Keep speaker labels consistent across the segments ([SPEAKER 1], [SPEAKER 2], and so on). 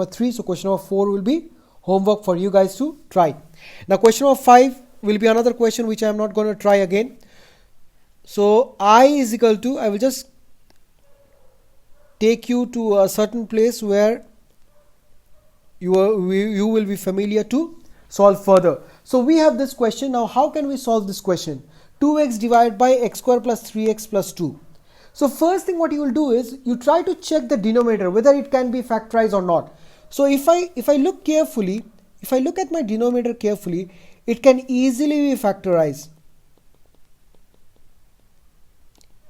[SPEAKER 1] number 3. So question number 4 will be homework for you guys to try. Now question number 5 will be another question which I am not going to try again. So I is equal to, I will just take you to a certain place where you will be familiar to solve further. So we have this question. Now how can we solve this question? 2x divided by x square plus 3x plus 2. So first thing what you will do is you try to check the denominator whether it can be factorized or not. So if I look carefully, if I look at my denominator carefully, it can easily be factorized.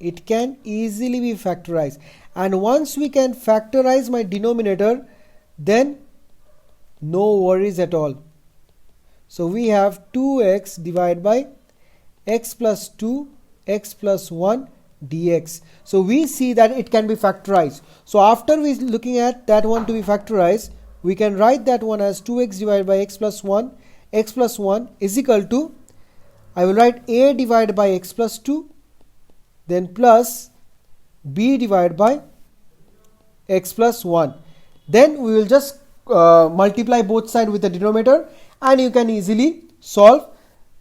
[SPEAKER 1] It can easily be factorized, and once we can factorize my denominator, then no worries at all. So we have 2x divided by x plus 2 x plus 1 dx. So we see that it can be factorized. So after we looking at that one to be factorized, we can write that one as 2x divided by x plus 1 is equal to, I will write a divided by x plus 2, then plus b divided by x plus 1. Then we will just multiply both sides with the denominator, and you can easily solve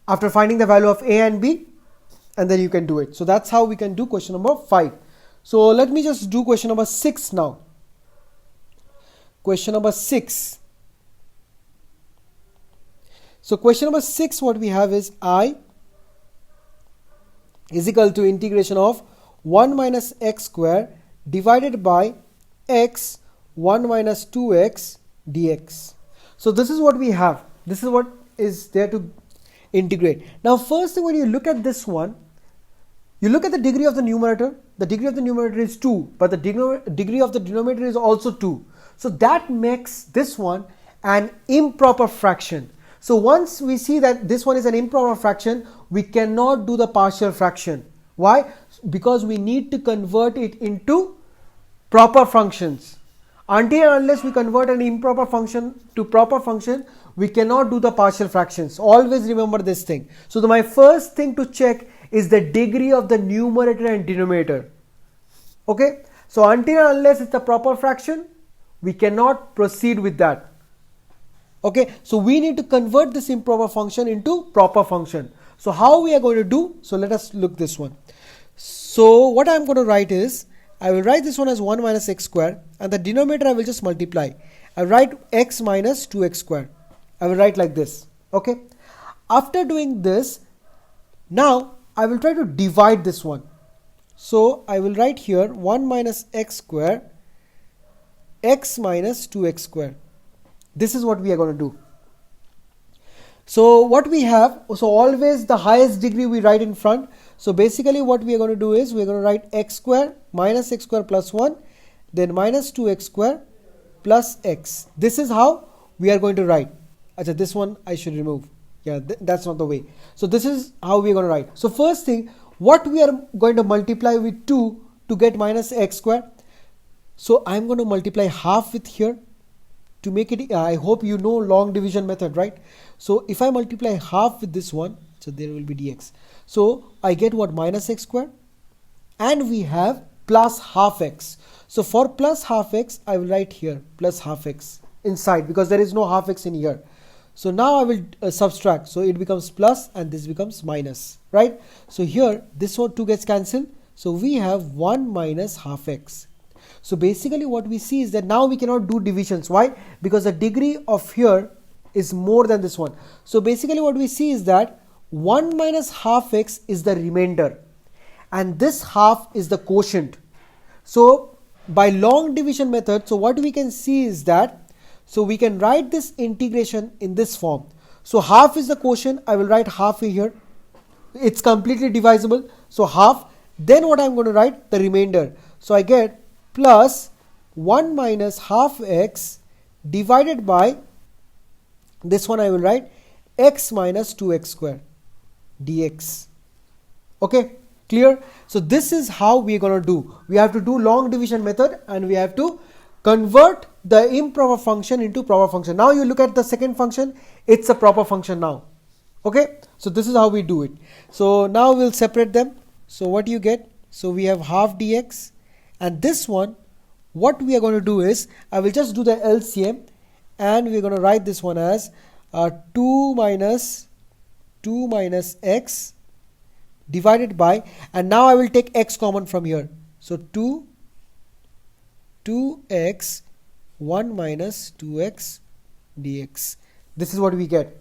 [SPEAKER 1] after finding the value of a and b, and then you can do it. So that's how we can do question number 5. So let me just do question number 6 now. Question number 6. So question number 6, what we have is I is equal to integration of 1 minus x square divided by x 1 minus 2x dx. So this is what we have. This is what is there to integrate. Now first thing, when you look at this one, you look at the degree of the numerator. The degree of the numerator is 2, but the degree of the denominator is also 2. So that makes this one an improper fraction. So once we see that this one is an improper fraction, we cannot do the partial fraction. Why? Because we need to convert it into proper functions. Until and unless we convert an improper function to proper function, we cannot do the partial fractions. Always remember this thing. So my first thing to check is the degree of the numerator and denominator. Okay. So until and unless it's a proper fraction, we cannot proceed with that. Okay, so we need to convert this improper function into proper function. So how we are going to do? So let us look this one. So what I am going to write is, I will write this one as 1 minus x square, and the denominator I will just multiply. I write x minus 2x square. I will write like this. Okay. After doing this, now I will try to divide this one. So I will write here 1 minus x square x minus 2x square. This is what we are going to do. So what we have, so always the highest degree we write in front. So basically what we are going to do is we are going to write x square minus x square plus 1, then minus 2x square plus x. This is how we are going to write. Achha, this one I should remove. Yeah, that's not the way. So this is how we are going to write. So first thing, what we are going to multiply with 2 to get minus x square. So I am going to multiply half with here. To make it, I hope you know long division method, right? So if I multiply half with this one, so there will be dx. So I get what? Minus x square, and we have plus half x. So for plus half x, I will write here plus half x inside, because there is no half x in here. So now I will subtract. So it becomes plus and this becomes minus, right? So here this one 2 gets cancelled. So we have 1 minus half x. So basically what we see is that now we cannot do divisions. Why? Because the degree of here is more than this one. So basically what we see is that 1 minus half x is the remainder, and this half is the quotient. So by long division method, so what we can see is that, so we can write this integration in this form. So half is the quotient. I will write half here. It's completely divisible. So half. Then what I'm going to write? The remainder. So I get plus 1 minus half x divided by this one. I will write x minus 2x square dx. Okay, clear? So this is how we are going to do. We have to do long division method, and we have to convert the improper function into proper function. Now you look at the second function, it's a proper function now. Okay, so this is how we do it. So now we'll separate them. So what you get? So we have half dx, and this one what we are going to do is, I will just do the LCM, and we're going to write this one as 2 minus x divided by, and now I will take x common from here. So 2x 1 minus 2x dx. This is what we get.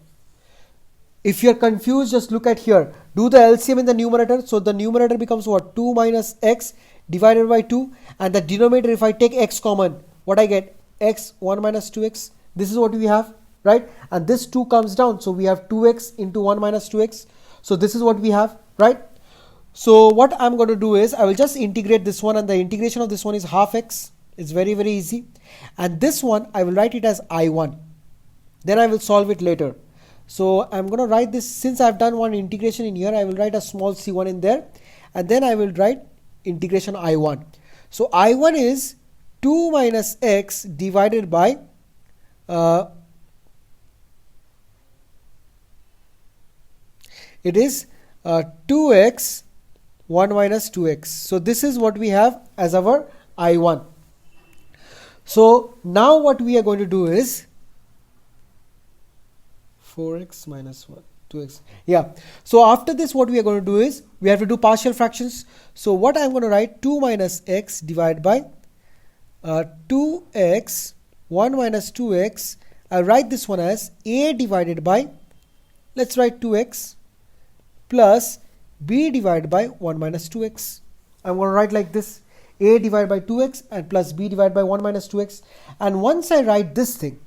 [SPEAKER 1] If you're confused, just look at here. Do the LCM in the numerator. So the numerator becomes what? 2 minus x divided by 2. And the denominator, if I take x common, what I get? X 1 minus 2x. This is what we have, right? And this 2 comes down. So we have 2x into 1 minus 2x. So this is what we have, right? So what I'm going to do is, I will just integrate this one, and the integration of this one is half x. It's very, very easy. And this one, I will write it as I1. Then I will solve it later. So I'm going to write this, since I've done one integration in here, I will write a small c1 in there, and then I will write integration I1. So I1 is 2 minus x divided by it is 2x 1 minus 2x. So this is what we have as our I1. So now what we are going to do is 4x minus 1, 2x. Yeah. So after this, what we are going to do is, we have to do partial fractions. So what I'm going to write, 2 minus x divided by 2x 1 minus 2x. I'll write this one as a divided by, let's write 2x plus b divided by 1 minus 2x. I'm going to write like this, a divided by 2x and plus b divided by 1 minus 2x. And once I write this thing,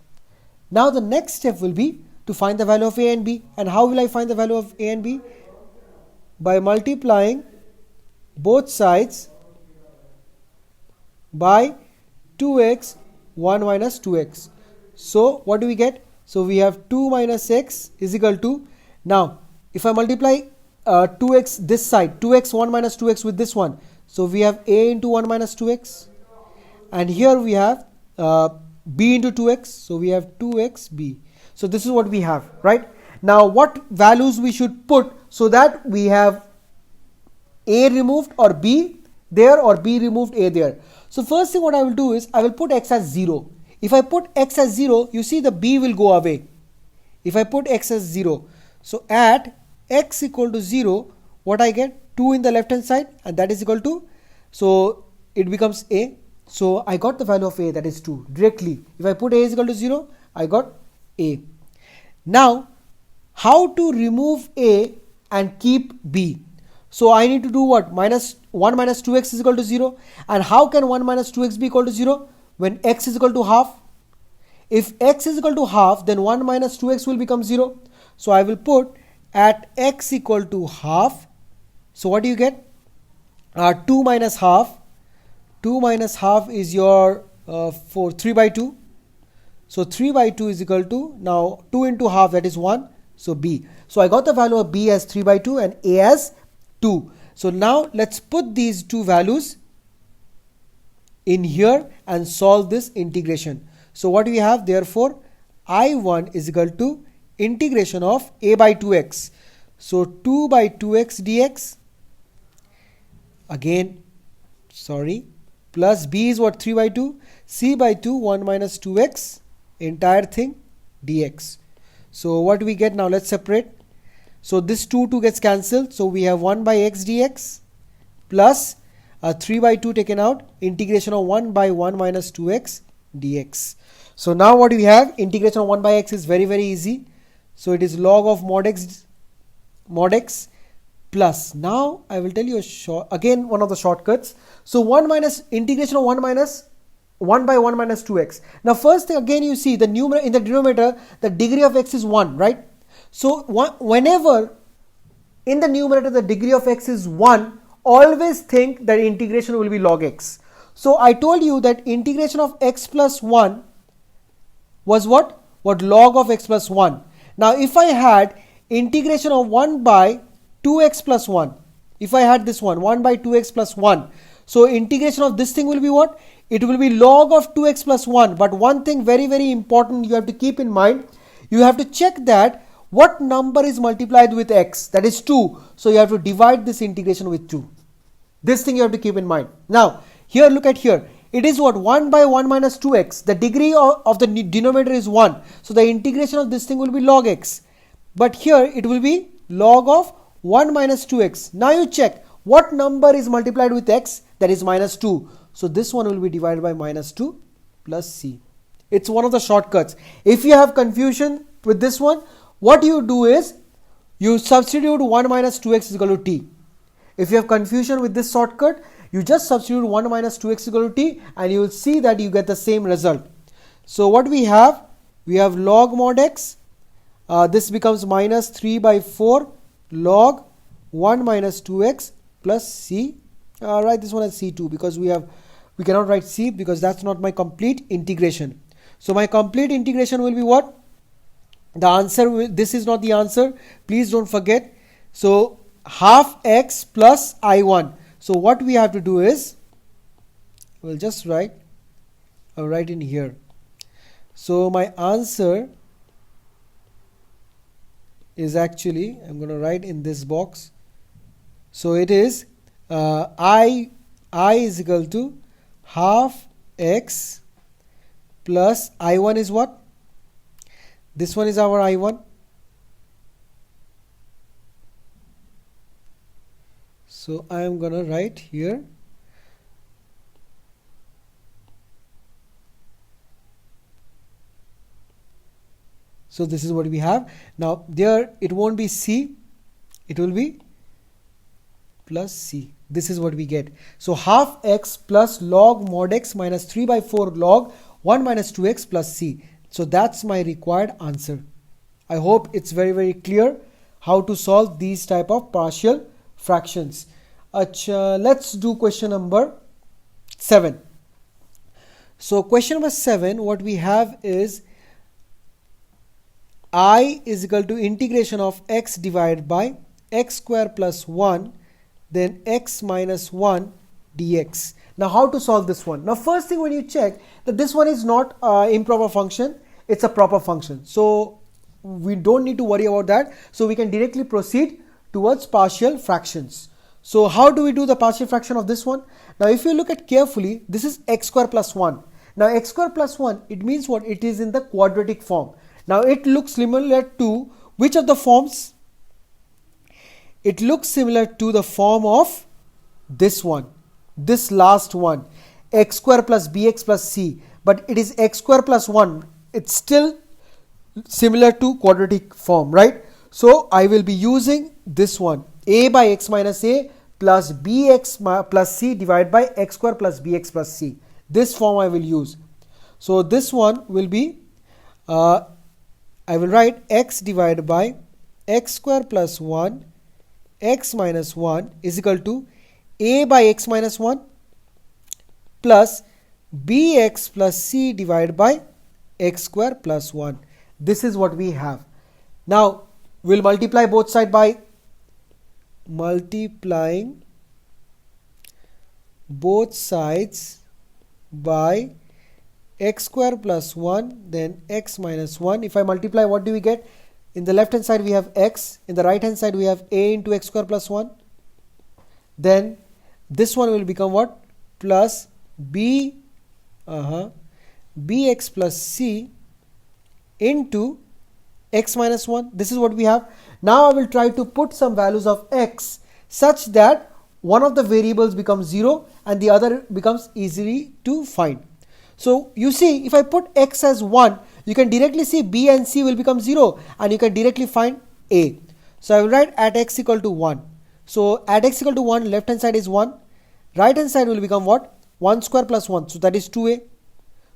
[SPEAKER 1] now the next step will be to find the value of a and b. And how will I find the value of a and b? By multiplying both sides by 2x 1 minus 2x. So what do we get? So we have 2 minus x is equal to, now if I multiply 2x this side, 2x 1 minus 2x with this one, so we have a into 1 minus 2x, and here we have b into 2x, so we have 2x b. So this is what we have, right? Now what values we should put so that we have a removed or b there, or b removed a there. So first thing what I will do is, I will put x as 0. If I put x as 0, you see the b will go away. If I put x as 0, so at x equal to 0, what I get? 2 in the left hand side, and that is equal to, so it becomes a. So I got the value of a, that is 2 directly. If I put a is equal to 0, I got a. Now how to remove a and keep b? So I need to do what? 1 minus 2x is equal to 0. And how can 1 minus 2x be equal to 0? When x is equal to half. If x is equal to half, then 1 minus 2x will become 0. So I will put at x equal to half. So what do you get? 2 minus half. 2 minus half is your 3 by 2. So 3 by 2 is equal to, now 2 into half, that is 1. So b. So I got the value of b as 3 by 2 and a as 2. So now let's put these two values in here and solve this integration. So what we have, therefore I1 is equal to integration of a by 2x. So 2 by 2x dx, again plus b is what? 3 by 2, c by 2 1 minus 2x entire thing dx. So what do we get now? Let's separate. So this 2 gets cancelled. So we have 1 by x dx plus 3 by 2 taken out, integration of 1 by 1 minus 2x dx. So now what we have, integration of 1 by x is very, very easy. So it is log of mod x plus, now I will tell you again one of the shortcuts. So 1 minus integration of 1 minus 1 by 1 minus 2x. Now first thing, again you see the numerator, in the denominator the degree of x is 1, right? So whenever in the numerator the degree of x is 1, always think that integration will be log x. So I told you that integration of x plus 1 was what? What? Log of x plus 1. Now if I had integration of 1 by 2x plus 1, if I had this one 1 by 2x plus 1, so integration of this thing will be what? It will be log of 2x plus 1. But one thing very, very important you have to keep in mind, you have to check that what number is multiplied with x, that is 2. So you have to divide this integration with 2. This thing you have to keep in mind. Now here, look at here, it is what? 1 by 1 minus 2x. The degree of the denominator is 1. So the integration of this thing will be log x. But here it will be log of 1 minus 2x. Now you check what number is multiplied with x, that is minus 2. So this one will be divided by minus 2 plus c. It's one of the shortcuts. If you have confusion with this one, what you do is you substitute 1 minus 2x is equal to t. If you have confusion with this shortcut, you just substitute 1 minus 2x is equal to t and you will see that you get the same result. So what we have log mod x. This becomes minus 3 by 4 log 1 minus 2x plus c. Write this one as c2 because we cannot write c because that's not my complete integration. So my complete integration will be what? The answer, this is not the answer. Please don't forget. So half x plus I1. So what we have to do is, we'll just write in here. So my answer is actually, I'm going to write in this box. So it is I is equal to half x plus I1 is what? This one is our I1. So I am going to write here so this is what we have. Now there it won't be c, it will be plus c. This is what we get. So half x plus log mod x minus 3 by 4 log 1 minus 2x plus c. So that's my required answer. I hope it's very, very clear how to solve these type of partial fractions. Let's do question number 7. So question number 7, what we have is I is equal to integration of x divided by x square plus 1 then x minus 1 dx. Now how to solve this one? Now first thing, when you check that this one is not improper function, it's a proper function. So we don't need to worry about that. So we can directly proceed towards partial fractions. So how do we do the partial fraction of this one? Now if you look at carefully, this is x square plus 1. Now x square plus 1, it means what? It is in the quadratic form. Now it looks similar to which of the forms? It looks similar to the form of this one, this last one, x square plus bx plus c, but it is x square plus 1. It's still similar to quadratic form, right? So I will be using this one, a by x minus a plus bx plus c divided by x square plus bx plus c. This form I will use. So this one will be, I will write x divided by x square plus 1 x minus 1 is equal to a by x minus 1 plus bx plus c divided by x square plus 1. This is what we have. Now we'll multiply both sides by multiplying both sides by x square plus 1 then x minus 1. If I multiply, what do we get? In the left hand side we have x, in the right hand side we have a into x square plus 1. Then this one will become what? Plus bx plus c into x minus 1. This is what we have. Now I will try to put some values of x such that one of the variables becomes 0 and the other becomes easily to find. So you see, if I put x as 1, you can directly see b and c will become 0 and you can directly find a. So I will write at x equal to 1. So at x equal to 1, left hand side is 1. Right hand side will become what? 1 square plus 1. So that is 2a.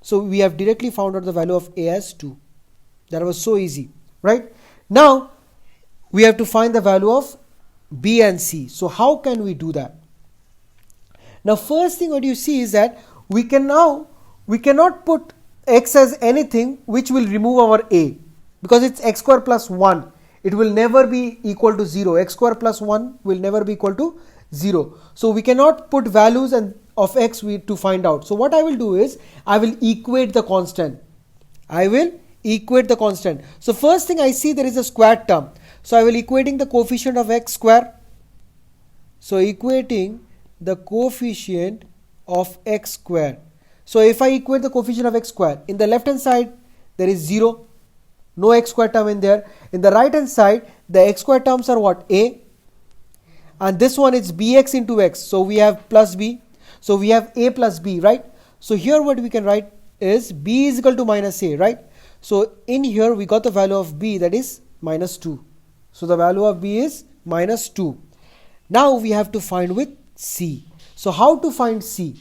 [SPEAKER 1] So we have directly found out the value of a as 2. That was so easy, right? Now we have to find the value of b and c. So how can we do that? Now first thing what you see is that we cannot put x as anything which will remove our a, because it's x square plus 1. It will never be equal to 0. X square plus 1 will never be equal to 0. So we cannot put values of x to find out. So what I will do is I will equate the constant. So first thing I see, there is a square term. So I will equating the coefficient of x square. So equating the coefficient of x square. So if I equate the coefficient of x square, in the left hand side there is 0, no x square term in there. In the right hand side the x square terms are what? A, and this one is bx into x, so we have plus b, so we have a plus b, right? So here what we can write is b is equal to minus a, right? So in here we got the value of b, that is minus 2. So the value of b is minus 2. Now we have to find with c. So how to find c?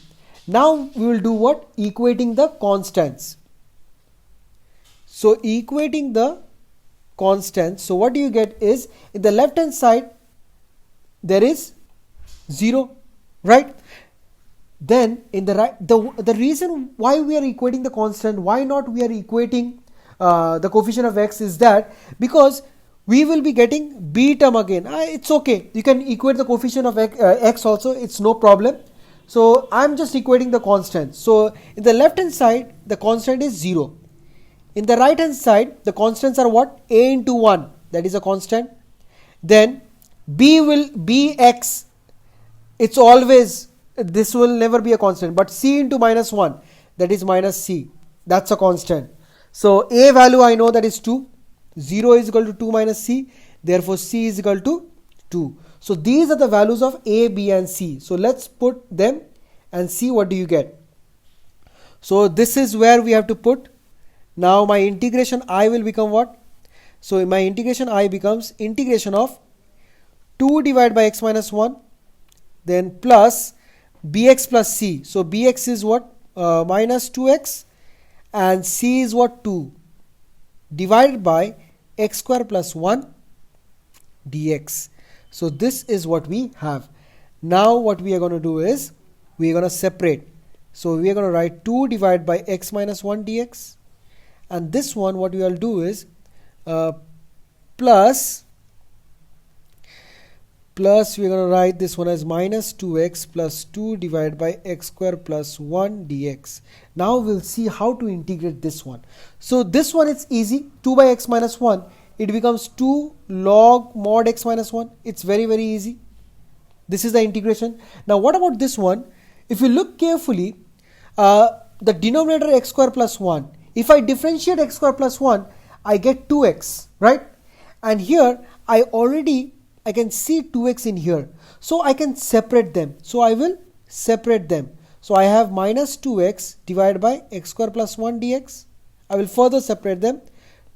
[SPEAKER 1] Now we will do what? Equating the constants. So equating the constants, so what do you get is, in the left hand side there is 0, right? Then in the right, the reason why we are equating the constant, why not we are equating the coefficient of x, is that because we will be getting b term again. It's okay, you can equate the coefficient of x also, it's no problem. So I'm just equating the constant. So in the left hand side the constant is 0. In the right hand side the constants are what? A into 1, that is a constant. Then b will be x, it's always, this will never be a constant, but c into minus 1, that is minus c, that's a constant. So a value I know, that is 2, 0 is equal to 2 minus c, therefore c is equal to 2. So these are the values of a, b and c. So let's put them and see what do you get. So this is where we have to put. Now my integration I will become what? So my integration I becomes integration of 2 divided by x minus 1, then plus bx plus c. So bx is what? Minus 2x, and c is what? 2, divided by x square plus 1 dx. So this is what we have. Now what we are going to do is, we are going to separate. So we are going to write 2 divided by x minus 1 dx, and this one what we will do is plus we are going to write this one as minus 2x plus 2 divided by x square plus 1 dx. Now we'll see how to integrate this one. So this one is easy, 2 by x minus 1, it becomes 2 log mod x minus 1. It's very easy. This is the integration. Now what about this one? If you look carefully, the denominator x square plus 1, if I differentiate x square plus 1, I get 2x, right? And here I can see 2x in here, so I can separate them. So I will separate them. So I have minus 2x divided by x square plus 1 dx. I will further separate them,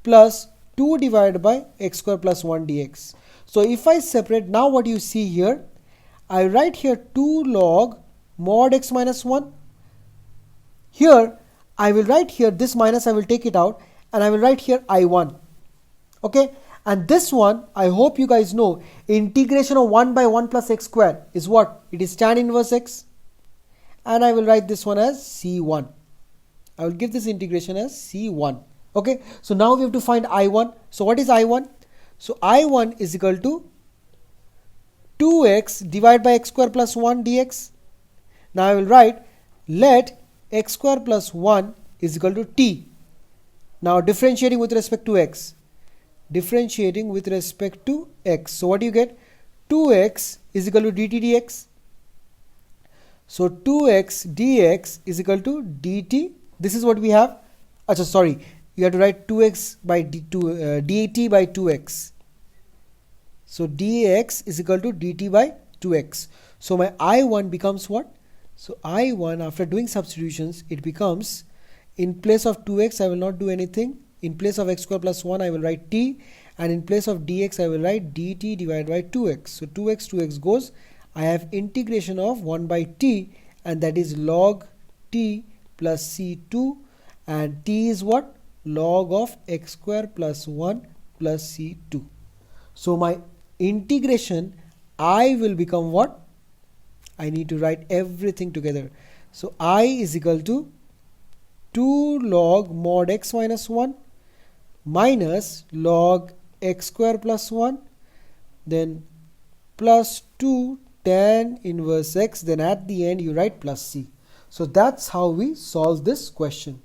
[SPEAKER 1] plus 2 divided by x square plus 1 dx. So if I separate, now what you see here, I write here 2 log mod x minus 1. Here I will write here this minus, I will take it out, and I will write here I1. Okay. And this one, I hope you guys know, integration of 1 by 1 plus x square is what? It is tan inverse x. And I will write this one as C1. I will give this integration as C1. Okay. So now we have to find I1. So what is I1? So I1 is equal to 2x divided by x square plus 1 dx. Now I will write, let x square plus 1 is equal to t. Now differentiating with respect to x. Differentiating with respect to x. So what do you get? 2x is equal to dt dx. So 2x dx is equal to dt. This is what we have. Achha, sorry. You have to write 2x by dt by 2x. So dx is equal to dt by 2x. So my I1 becomes what? So I1, after doing substitutions, it becomes, in place of 2x I will not do anything. In place of x square plus 1 I will write t, and in place of dx I will write dt divided by 2x. So 2x goes, I have integration of 1 by t, and that is log t plus c2, and t is what? Log of x square plus 1 plus c2. So my integration I will become what? I need to write everything together. So I is equal to 2 log mod x minus 1 minus log x square plus 1, then plus 2 tan inverse x, then at the end you write plus c. So that's how we solve this question.